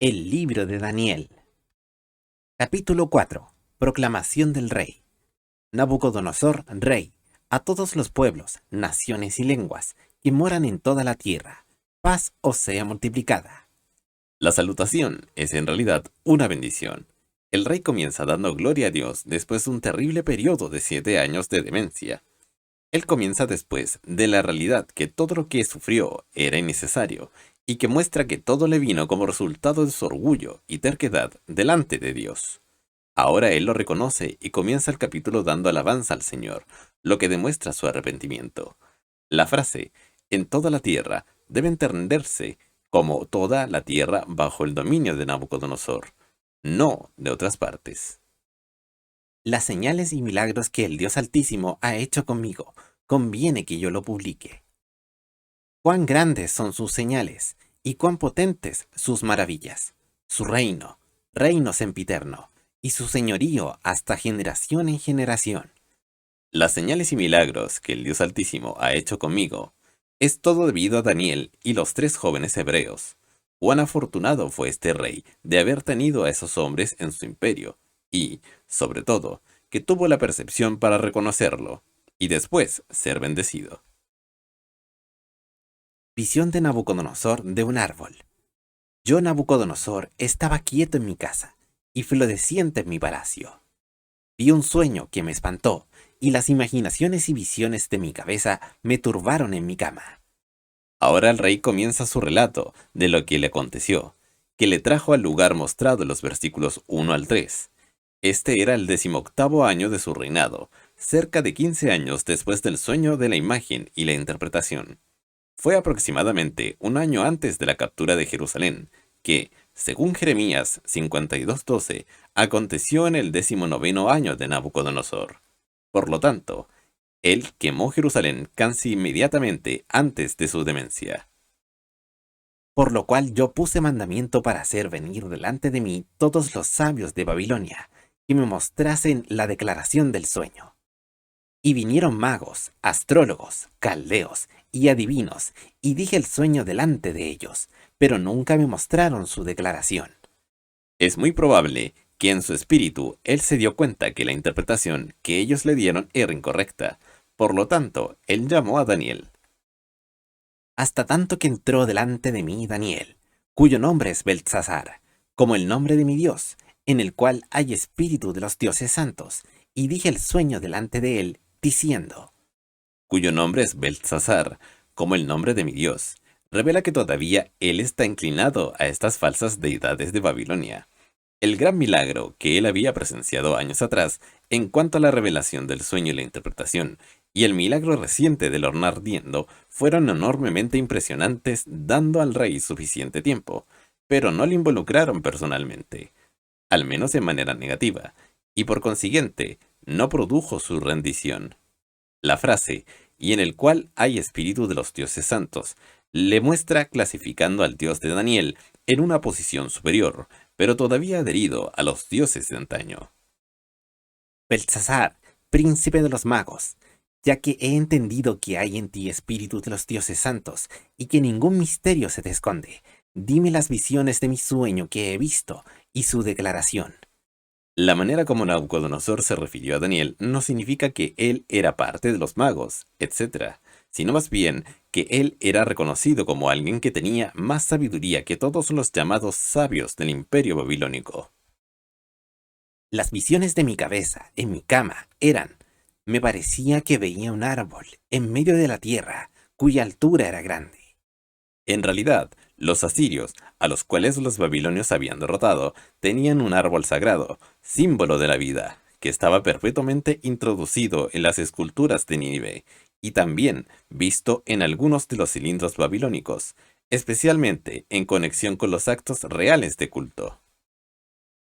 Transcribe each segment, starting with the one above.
El libro de Daniel. Capítulo 4. Proclamación del rey. Nabucodonosor, rey, a todos los pueblos, naciones y lenguas que moran en toda la tierra, paz os sea multiplicada. La salutación es en realidad una bendición. El rey comienza dando gloria a Dios después de un terrible periodo de 7 años de demencia. Él comienza después de la realidad que todo lo que sufrió era innecesario y que muestra que todo le vino como resultado de su orgullo y terquedad delante de Dios. Ahora él lo reconoce y comienza el capítulo dando alabanza al Señor, lo que demuestra su arrepentimiento. La frase, en toda la tierra, debe entenderse como toda la tierra bajo el dominio de Nabucodonosor, no de otras partes. Las señales y milagros que el Dios Altísimo ha hecho conmigo, conviene que yo lo publique. Cuán grandes son sus señales, y cuán potentes sus maravillas. Su reino, reino sempiterno, y su señorío hasta generación en generación. Las señales y milagros que el Dios Altísimo ha hecho conmigo es todo debido a Daniel y los 3 jóvenes hebreos. Cuán afortunado fue este rey de haber tenido a esos hombres en su imperio y, sobre todo, que tuvo la percepción para reconocerlo y después ser bendecido. Visión de Nabucodonosor de un árbol. Yo, Nabucodonosor, estaba quieto en mi casa, y floreciente en mi palacio. Vi un sueño que me espantó, y las imaginaciones y visiones de mi cabeza me turbaron en mi cama. Ahora el rey comienza su relato de lo que le aconteció, que le trajo al lugar mostrado en los versículos 1 al 3. Este era el 18º año de su reinado, cerca de 15 años después del sueño de la imagen y la interpretación. Fue aproximadamente un año antes de la captura de Jerusalén, que, según Jeremías 52:12, aconteció en el 19º año de Nabucodonosor. Por lo tanto, él quemó Jerusalén casi inmediatamente antes de su demencia. Por lo cual yo puse mandamiento para hacer venir delante de mí todos los sabios de Babilonia, que me mostrasen la declaración del sueño. Y vinieron magos, astrólogos, caldeos y adivinos, y dije el sueño delante de ellos, pero nunca me mostraron su declaración. Es muy probable que en su espíritu él se dio cuenta que la interpretación que ellos le dieron era incorrecta. Por lo tanto, él llamó a Daniel. Hasta tanto que entró delante de mí Daniel, cuyo nombre es Beltsasar, como el nombre de mi Dios, en el cual hay espíritu de los dioses santos, y dije el sueño delante de él, diciendo: Cuyo nombre es Beltsasar, como el nombre de mi Dios, revela que todavía él está inclinado a estas falsas deidades de Babilonia. El gran milagro que él había presenciado años atrás en cuanto a la revelación del sueño y la interpretación, y el milagro reciente del horno ardiendo, fueron enormemente impresionantes, dando al rey suficiente tiempo, pero no le involucraron personalmente, al menos de manera negativa, y por consiguiente no produjo su rendición. La frase, y en el cual hay espíritu de los dioses santos, le muestra clasificando al dios de Daniel en una posición superior, pero todavía adherido a los dioses de antaño. Beltsasar, príncipe de los magos, ya que he entendido que hay en ti espíritu de los dioses santos, y que ningún misterio se te esconde, dime las visiones de mi sueño que he visto, y su declaración. La manera como Nabucodonosor se refirió a Daniel no significa que él era parte de los magos, etc., sino más bien que él era reconocido como alguien que tenía más sabiduría que todos los llamados sabios del imperio babilónico. Las visiones de mi cabeza, en mi cama, eran: me parecía que veía un árbol en medio de la tierra, cuya altura era grande. En realidad, los asirios, a los cuales los babilonios habían derrotado, tenían un árbol sagrado, símbolo de la vida, que estaba perpetuamente introducido en las esculturas de Nínive, y también visto en algunos de los cilindros babilónicos, especialmente en conexión con los actos reales de culto.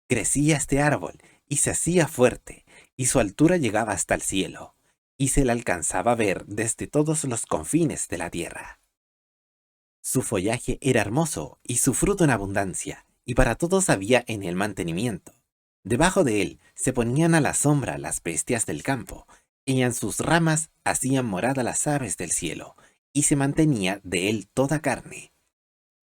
Crecía este árbol y se hacía fuerte, y su altura llegaba hasta el cielo, y se le alcanzaba a ver desde todos los confines de la tierra. Su follaje era hermoso y su fruto en abundancia, y para todos había en él mantenimiento. Debajo de él se ponían a la sombra las bestias del campo, y en sus ramas hacían morada las aves del cielo, y se mantenía de él toda carne.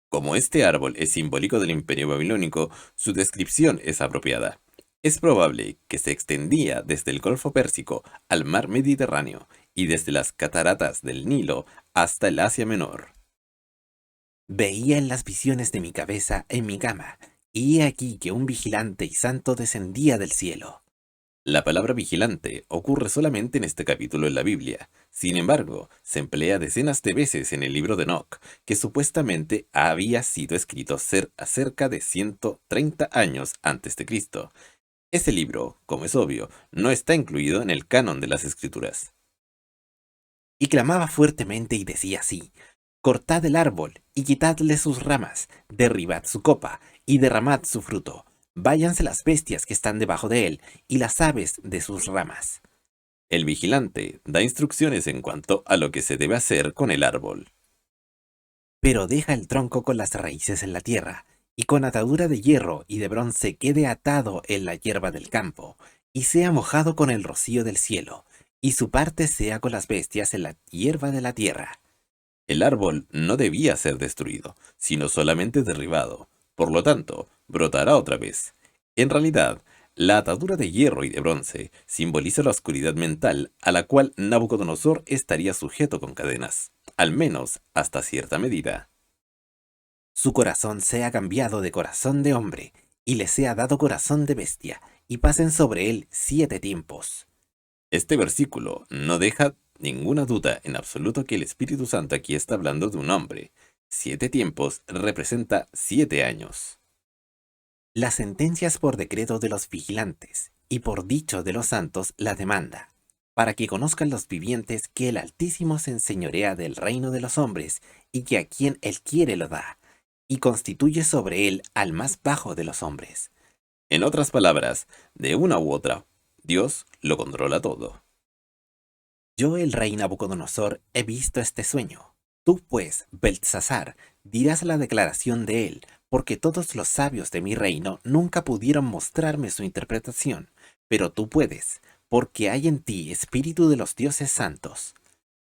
Como este árbol es simbólico del imperio babilónico, su descripción es apropiada. Es probable que se extendía desde el Golfo Pérsico al mar Mediterráneo y desde las cataratas del Nilo hasta el Asia Menor. Veía en las visiones de mi cabeza en mi cama, y he aquí que un vigilante y santo descendía del cielo. La palabra vigilante ocurre solamente en este capítulo en la Biblia. Sin embargo, se emplea decenas de veces en el libro de Enoc, que supuestamente había sido escrito cerca de 130 años antes de Cristo. Ese libro, como es obvio, no está incluido en el canon de las Escrituras. Y clamaba fuertemente y decía así: cortad el árbol, y quitadle sus ramas, derribad su copa, y derramad su fruto. Váyanse las bestias que están debajo de él, y las aves de sus ramas. El vigilante da instrucciones en cuanto a lo que se debe hacer con el árbol. Pero deja el tronco con las raíces en la tierra, y con atadura de hierro y de bronce quede atado en la hierba del campo, y sea mojado con el rocío del cielo, y su parte sea con las bestias en la hierba de la tierra. El árbol no debía ser destruido, sino solamente derribado. Por lo tanto, brotará otra vez. En realidad, la atadura de hierro y de bronce simboliza la oscuridad mental a la cual Nabucodonosor estaría sujeto con cadenas, al menos hasta cierta medida. Su corazón sea cambiado de corazón de hombre, y le sea dado corazón de bestia, y pasen sobre él 7 tiempos. Este versículo no deja ninguna duda en absoluto que el Espíritu Santo aquí está hablando de un hombre. 7 tiempos representa 7 años. Las sentencias por decreto de los vigilantes, y por dicho de los santos la demanda, para que conozcan los vivientes que el Altísimo se enseñorea del reino de los hombres, y que a quien él quiere lo da, y constituye sobre él al más bajo de los hombres. En otras palabras, de una u otra, Dios lo controla todo. Yo, el rey Nabucodonosor, he visto este sueño. Tú, pues, Beltsasar, dirás la declaración de él, porque todos los sabios de mi reino nunca pudieron mostrarme su interpretación, pero tú puedes, porque hay en ti espíritu de los dioses santos.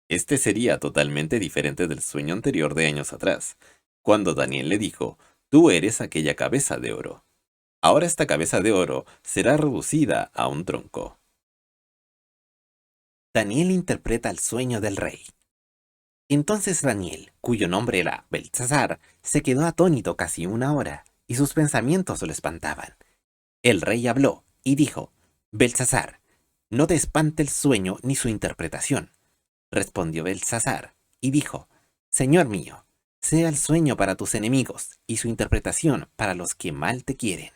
Este sería totalmente diferente del sueño anterior de años atrás, cuando Daniel le dijo, tú eres aquella cabeza de oro. Ahora esta cabeza de oro será reducida a un tronco. Daniel interpreta el sueño del rey. Entonces Daniel, cuyo nombre era Beltsasar, se quedó atónito casi 1 hora, y sus pensamientos lo espantaban. El rey habló y dijo: Beltsasar, no te espante el sueño ni su interpretación. Respondió Beltsasar y dijo: Señor mío, sea el sueño para tus enemigos y su interpretación para los que mal te quieren.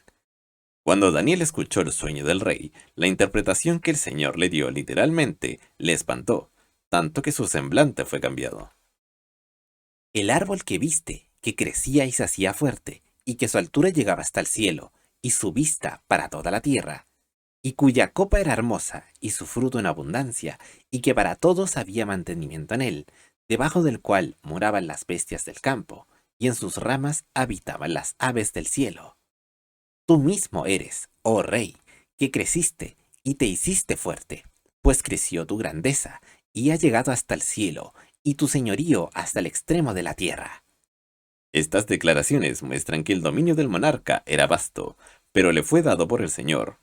Cuando Daniel escuchó el sueño del rey, la interpretación que el Señor le dio literalmente le espantó, tanto que su semblante fue cambiado. El árbol que viste, que crecía y se hacía fuerte, y que su altura llegaba hasta el cielo, y su vista para toda la tierra, y cuya copa era hermosa, y su fruto en abundancia, y que para todos había mantenimiento en él, debajo del cual moraban las bestias del campo, y en sus ramas habitaban las aves del cielo. Tú mismo eres, oh rey, que creciste y te hiciste fuerte, pues creció tu grandeza, y ha llegado hasta el cielo, y tu señorío hasta el extremo de la tierra. Estas declaraciones muestran que el dominio del monarca era vasto, pero le fue dado por el Señor.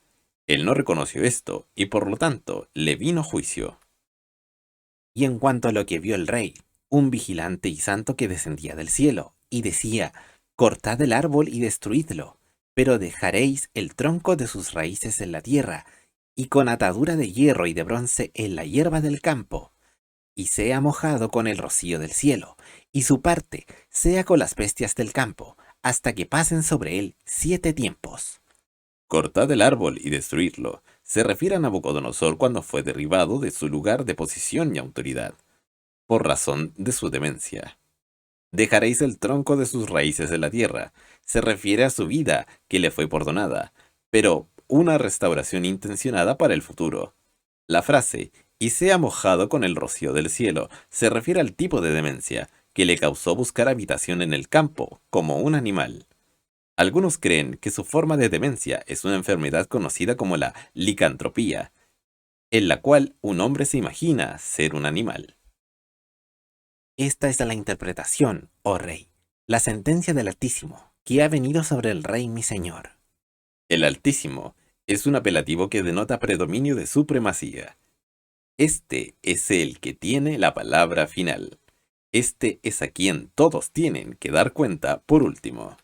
Él no reconoció esto, y por lo tanto le vino juicio. Y en cuanto a lo que vio el rey, un vigilante y santo que descendía del cielo, y decía: cortad el árbol y destruidlo, pero dejaréis el tronco de sus raíces en la tierra, y con atadura de hierro y de bronce en la hierba del campo, y sea mojado con el rocío del cielo, y su parte sea con las bestias del campo, hasta que pasen sobre él 7 tiempos. Cortad el árbol y destruirlo se refiere a Nabucodonosor cuando fue derribado de su lugar de posición y autoridad, por razón de su demencia. Dejaréis el tronco de sus raíces en la tierra, se refiere a su vida que le fue perdonada, pero una restauración intencionada para el futuro. La frase, y sea mojado con el rocío del cielo, se refiere al tipo de demencia que le causó buscar habitación en el campo, como un animal. Algunos creen que su forma de demencia es una enfermedad conocida como la licantropía, en la cual un hombre se imagina ser un animal. Esta es la interpretación, oh rey. La sentencia del Altísimo, que ha venido sobre el Rey mi Señor. El Altísimo es un apelativo que denota predominio de supremacía. Este es el que tiene la palabra final. Este es a quien todos tienen que dar cuenta por último.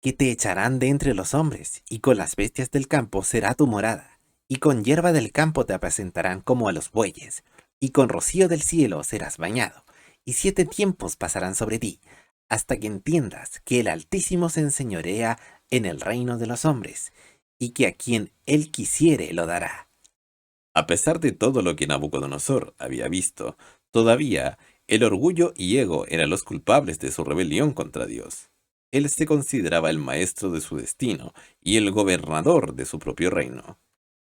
Que te echarán de entre los hombres, y con las bestias del campo será tu morada, y con hierba del campo te apacentarán como a los bueyes, y con rocío del cielo serás bañado, y 7 tiempos pasarán sobre ti, hasta que entiendas que el Altísimo se enseñorea en el reino de los hombres, y que a quien él quisiere lo dará. A pesar de todo lo que Nabucodonosor había visto, todavía el orgullo y ego eran los culpables de su rebelión contra Dios. Él se consideraba el maestro de su destino y el gobernador de su propio reino.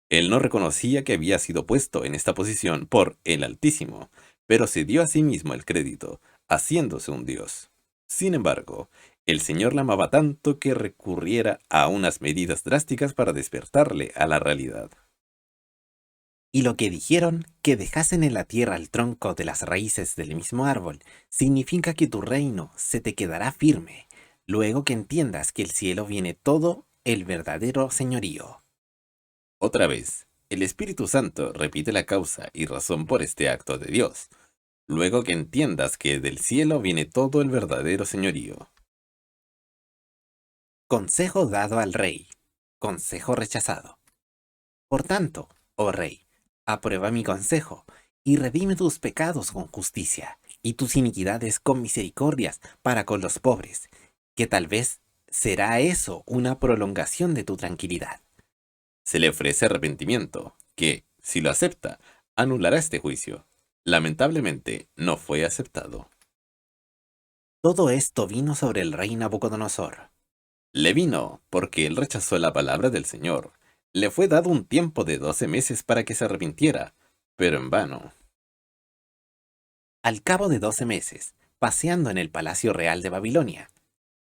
Él no reconocía que había sido puesto en esta posición por el Altísimo, pero se dio a sí mismo el crédito, haciéndose un dios. Sin embargo, el Señor la amaba tanto que recurriera a unas medidas drásticas para despertarle a la realidad. Y lo que dijeron, que dejasen en la tierra el tronco de las raíces del mismo árbol, significa que tu reino se te quedará firme, luego que entiendas que el cielo viene todo el verdadero señorío. Otra vez, el Espíritu Santo repite la causa y razón por este acto de Dios, luego que entiendas que del cielo viene todo el verdadero señorío. Consejo dado al rey. Consejo rechazado. Por tanto, oh rey, aprueba mi consejo, y redime tus pecados con justicia, y tus iniquidades con misericordias para con los pobres, que tal vez será eso una prolongación de tu tranquilidad. Se le ofrece arrepentimiento, que, si lo acepta, anulará este juicio. Lamentablemente, no fue aceptado. Todo esto vino sobre el rey Nabucodonosor. Le vino porque él rechazó la palabra del Señor. Le fue dado un tiempo de 12 meses para que se arrepintiera, pero en vano. Al cabo de 12 meses, paseando en el palacio real de Babilonia,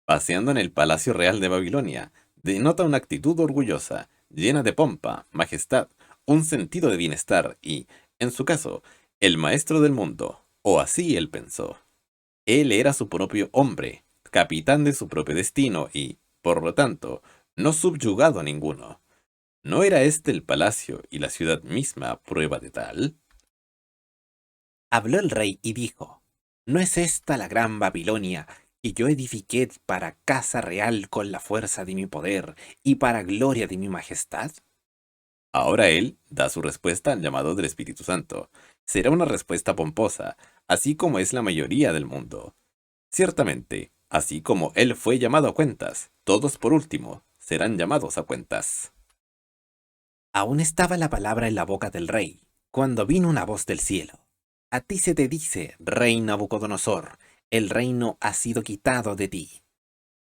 Paseando en el Palacio Real de Babilonia, denota una actitud orgullosa, llena de pompa, majestad, un sentido de bienestar y, en su caso, el maestro del mundo, o así él pensó. Él era su propio hombre, capitán de su propio destino y, por lo tanto, no subyugado a ninguno. ¿No era este el palacio y la ciudad misma prueba de tal? habló el rey y dijo, ¿no es esta la gran Babilonia que yo edifiqué para casa real con la fuerza de mi poder y para gloria de mi majestad? Ahora él da su respuesta al llamado del Espíritu Santo. Será una respuesta pomposa, así como es la mayoría del mundo. Ciertamente, así como él fue llamado a cuentas, todos por último serán llamados a cuentas. Aún estaba la palabra en la boca del rey, cuando vino una voz del cielo. A ti se te dice, rey Nabucodonosor, el reino ha sido quitado de ti.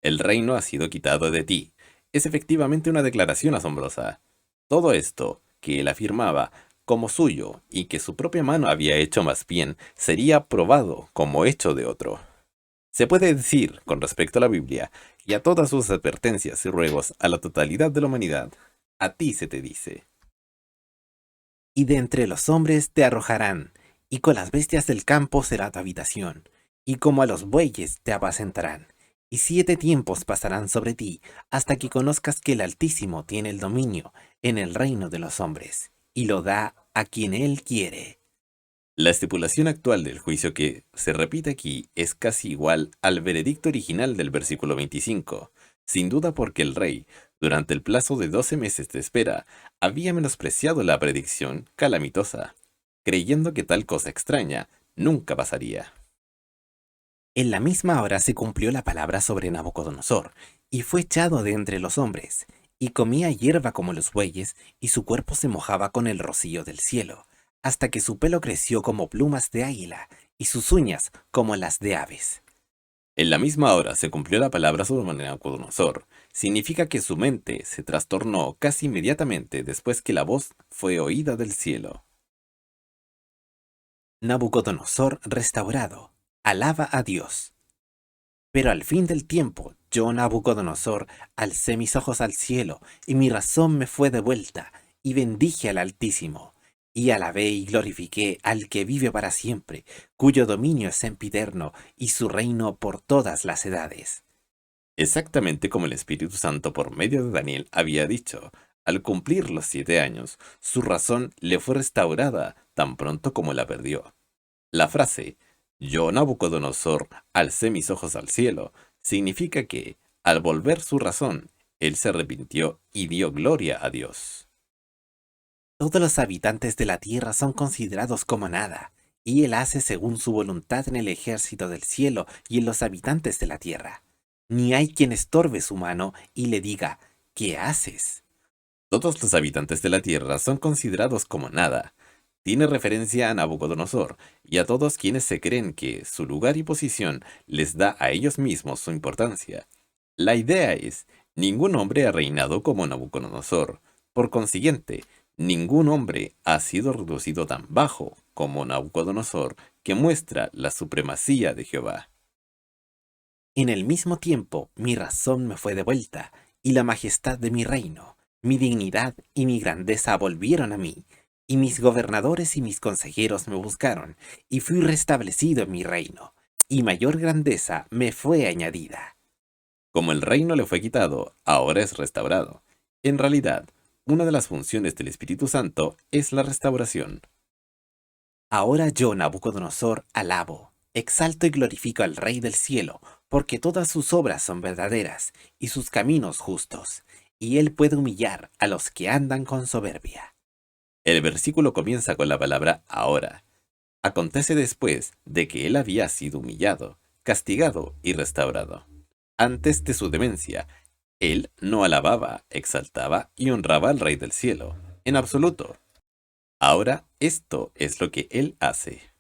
El reino ha sido quitado de ti. Es efectivamente una declaración asombrosa. Todo esto, que él afirmaba como suyo y que su propia mano había hecho más bien, sería probado como hecho de otro. Se puede decir, con respecto a la Biblia, y a todas sus advertencias y ruegos a la totalidad de la humanidad, a ti se te dice. Y de entre los hombres te arrojarán, y con las bestias del campo será tu habitación, y como a los bueyes te apacentarán, y 7 tiempos pasarán sobre ti, hasta que conozcas que el Altísimo tiene el dominio en el reino de los hombres, y lo da a quien él quiere. La estipulación actual del juicio que se repite aquí es casi igual al veredicto original del versículo 25, sin duda porque el rey, durante el plazo de 12 meses de espera, había menospreciado la predicción calamitosa, creyendo que tal cosa extraña nunca pasaría. En la misma hora se cumplió la palabra sobre Nabucodonosor, y fue echado de entre los hombres, y comía hierba como los bueyes, y su cuerpo se mojaba con el rocío del cielo, hasta que su pelo creció como plumas de águila, y sus uñas como las de aves. En la misma hora se cumplió la palabra sobre Nabucodonosor. Significa que su mente se trastornó casi inmediatamente después que la voz fue oída del cielo. Nabucodonosor restaurado, alaba a Dios. Pero al fin del tiempo, yo, Nabucodonosor, alcé mis ojos al cielo, y mi razón me fue devuelta, y bendije al Altísimo. y alabé y glorifiqué al que vive para siempre, cuyo dominio es sempiterno y su reino por todas las edades. Exactamente como el Espíritu Santo por medio de Daniel había dicho, al cumplir los 7 años, su razón le fue restaurada tan pronto como la perdió. La frase, yo Nabucodonosor alcé mis ojos al cielo, significa que, al volver su razón, él se arrepintió y dio gloria a Dios. Todos los habitantes de la tierra son considerados como nada, y él hace según su voluntad en el ejército del cielo y en los habitantes de la tierra. Ni hay quien estorbe su mano y le diga, ¿qué haces? Todos los habitantes de la tierra son considerados como nada. Tiene referencia a Nabucodonosor y a todos quienes se creen que su lugar y posición les da a ellos mismos su importancia. La idea es, ningún hombre ha reinado como Nabucodonosor. Por consiguiente, ningún hombre ha sido reducido tan bajo como Nabucodonosor, que muestra la supremacía de Jehová. En el mismo tiempo mi razón me fue devuelta, y la majestad de mi reino, mi dignidad y mi grandeza volvieron a mí, y mis gobernadores y mis consejeros me buscaron, y fui restablecido en mi reino, y mayor grandeza me fue añadida. Como el reino le fue quitado, ahora es restaurado. En realidad, una de las funciones del Espíritu Santo es la restauración. Ahora yo, Nabucodonosor, alabo, exalto y glorifico al Rey del cielo, porque todas sus obras son verdaderas y sus caminos justos, y él puede humillar a los que andan con soberbia. El versículo comienza con la palabra ahora. Acontece después de que él había sido humillado, castigado y restaurado. Antes de su demencia, él no alababa, exaltaba y honraba al Rey del cielo, en absoluto. Ahora esto es lo que él hace.